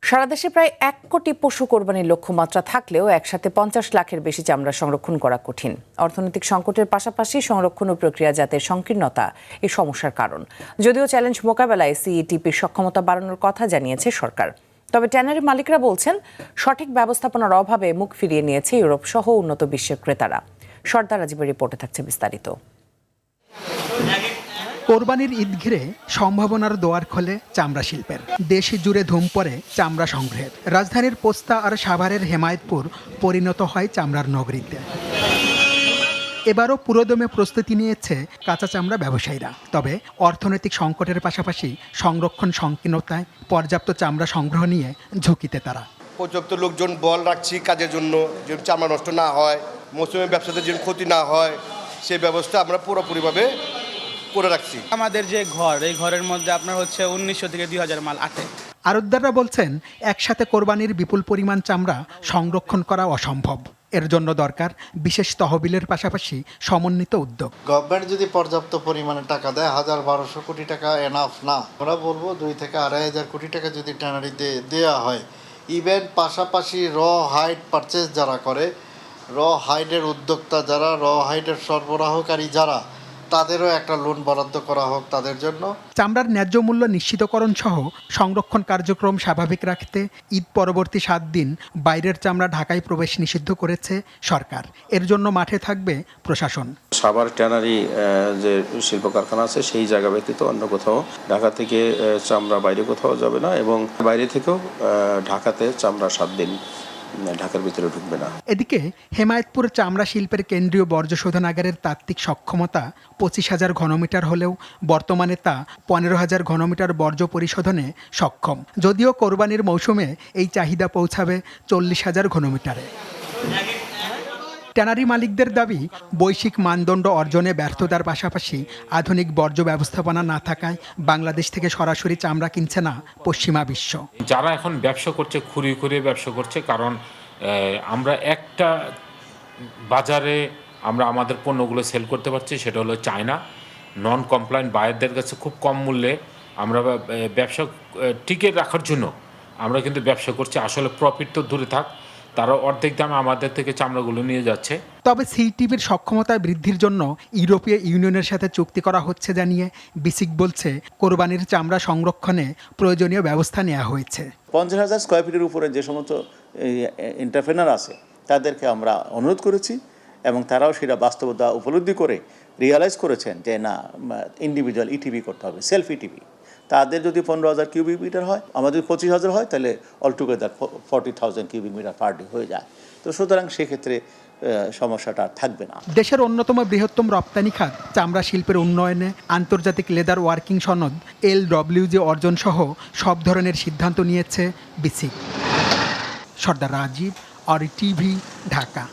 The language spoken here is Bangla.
সারা দেশে প্রায় ১ কোটি পশু কোরবানির লক্ষ্যমাত্রা থাকলেও একসাথে ৫০ লাখের বেশি চামড়া সংরক্ষণ করা কঠিন। অর্থনৈতিক সংকটের পাশাপাশি সংরক্ষণ ও প্রক্রিয়াজাতের সংকীর্ণতা এই সমস্যার কারণ। যদিও চ্যালেঞ্জ মোকাবেলায় সিইটিপির সক্ষমতা বাড়ানোর কথা জানিয়েছে সরকার, তবে ট্যানারি মালিকরা বলছেন সঠিক ব্যবস্থাপনার অভাবে মুখ ফিরিয়ে নিয়েছে ইউরোপ সহ উন্নত বিশ্বের ক্রেতারা। সর্দার রাজীবের রিপোর্টে থাকছে বিস্তারিত। কোরবানির ঈদ ঘিরে সম্ভাবনার দোয়ার খোলে চামড়া শিল্পের। দেশ জুড়ে ধুম পড়ে চামড়া সংগ্রহের। রাজধানীর পোস্তা আর সাভারের হেমায়েতপুর পরিণত হয় চামড়ার নগরীতে। এবারও পুরোদমে প্রস্তুতি নিয়েছে কাঁচা চামড়া ব্যবসায়ীরা। তবে অর্থনৈতিক সংকটের পাশাপাশি সংরক্ষণ সংকীর্ণতায় পর্যাপ্ত চামড়া সংগ্রহ নিয়ে ঝুঁকিতে তারা। পর্যাপ্ত লোকজন বল রাখছি কাজের জন্য, যেন চামড়া নষ্ট না হয়, মৌসুমে ব্যবসাতে যেন ক্ষতি না হয়, সেই ব্যবস্থা আমরা পুরোপুরিভাবে করে রাখছি। আমাদের যে ঘর, এই ঘরের মধ্যে আপনার হচ্ছে 1900 থেকে 2000 মাল আটে। আড়তদাররা বলছেন একসাথে কোরবানির বিপুল পরিমাণ চামড়া সংরক্ষণ করা অসম্ভব। এর জন্য দরকার বিশেষ তহবিলের পাশাপাশি সমন্বিত উদ্যোগ। গভর্নমেন্ট যদি পর্যাপ্ত পরিমাণে টাকা দেয়, 1000-1200 কোটি টাকা এনাফ না। আমরা বলবো 2 থেকে 2500 কোটি টাকা যদি ট্যানারিতে দেওয়া হয়, ইভেন পাশাপাশি র হাইড পারচেজ যারা করে, র হাইডের উদ্যোক্তা যারা, র হাইডের সরবরাহকারী যারা, তাদেরও একটা লোন বরাদ্দ করা হোক তাদের জন্য। চামড়ার ন্যায্য মূল্য নিশ্চিতকরণ সহ সংরক্ষণ কার্যক্রম স্বাভাবিক রাখতে ঈদ পরবর্তী 7 দিন বাইরের চামড়া ঢাকায় প্রবেশ নিষিদ্ধ করেছে সরকার। এর জন্য মাঠে থাকবে প্রশাসন। সাভার ট্যানারি যে শিল্প কারখানা আছে সেই জায়গা ব্যতীত অন্য কোথাও ঢাকা থেকে চামড়া বাইরে কোথাও যাবে না, এবং বাইরে থেকেও ঢাকাতে চামড়া 7 দিন ঢাকার ভিতরে ঢুকবে না। এদিকে হেমায়েতপুর চামড়া শিল্পের কেন্দ্রীয় বর্জ্য শোধনাগারের তাত্ত্বিক সক্ষমতা 25,000 ঘনমিটার হলেও বর্তমানে তা 15,000 ঘনমিটার বর্জ্য পরিশোধনে সক্ষম। যদিও কোরবানির মৌসুমে এই চাহিদা পৌঁছাবে 40,000 ঘনমিটারে। ট্যানারি মালিকদের দাবি, বৈশ্বিক মানদণ্ড অর্জনে ব্যর্থতার পাশাপাশি আধুনিক বর্জ্য ব্যবস্থাপনা না থাকায় বাংলাদেশ থেকে সরাসরি চামড়া কিনছে না পশ্চিমা বিশ্ব। যারা এখন ব্যবসা করছে খুঁড়িয়ে ব্যবসা করছে, কারণ আমরা একটা বাজারে আমরা আমাদের পণ্যগুলো সেল করতে পারছি, সেটা হলো চায়না। নন কমপ্লায়েন্ট বায়ারদের কাছে খুব কম মূল্যে আমরা ব্যবসা টিকে রাখার জন্য আমরা কিন্তু ব্যবসা করছি। আসলে প্রফিট তো দূরে থাক, তারা অর্ধেক দামে আমাদের থেকে চামড়াগুলো নিয়ে যাচ্ছে। তবে সিইটিপির সক্ষমতা বৃদ্ধির জন্য ইউরোপীয় ইউনিয়নের সাথে চুক্তি করা হচ্ছে জানিয়ে বিসিক বলছে কোরবানির চামড়া সংরক্ষণে প্রয়োজনীয় ব্যবস্থা নেওয়া হয়েছে। 50,000 স্কয়ার ফিটের উপরে যে সমস্ত এন্টারপ্রেনার আছে তাদেরকে আমরা অনুরোধ করেছি, এবং তারাও সেটা বাস্তবতা উপলব্ধি করে রিয়ালাইজ করেছেন যে না, ইন্ডিভিজুয়াল ইটিভি করতে হবে, সেলফ ইটিভি। তাদের যদি 15,000 কিউবিক মিটার হয়, আমাদের 25,000 হয়, তাহলে altogether 40,000 cubic metre per day হয়ে যায়। তো সুতরাং সেক্ষেত্রে সমস্যাটা থাকবে না। দেশের অন্যতম বৃহত্তম রপ্তানি খাত চামড়া শিল্পের উন্নয়নে আন্তর্জাতিক লেদার ওয়ার্কিং সনদ LWG অর্জন সহ সব ধরনের সিদ্ধান্ত নিয়েছে বিসিক। সর্দার রাজীব, RTV, ঢাকা।